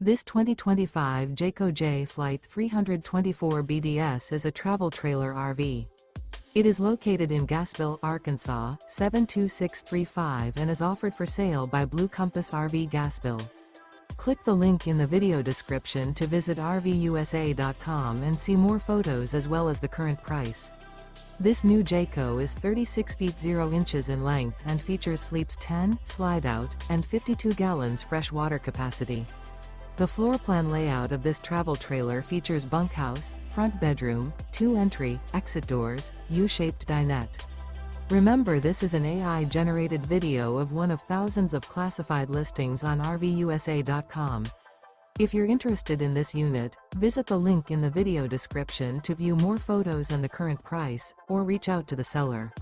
This 2025 Jayco Jay Flight 324 BDS is a travel trailer RV. It is located in Gassville, Arkansas, 72635 and is offered for sale by Blue Compass RV Gassville. Click the link in the video description to visit RVUSA.com and see more photos as well as the current price. This new Jayco is 36 feet 0 inches in length and features sleeps 10, slide-out, and 52 gallons fresh water capacity. The floor plan layout of this travel trailer features bunkhouse, front bedroom, 2 entry, exit doors, U-shaped dinette. Remember, this is an AI-generated video of one of thousands of classified listings on RVUSA.com. If you're interested in this unit, visit the link in the video description to view more photos and the current price, or reach out to the seller.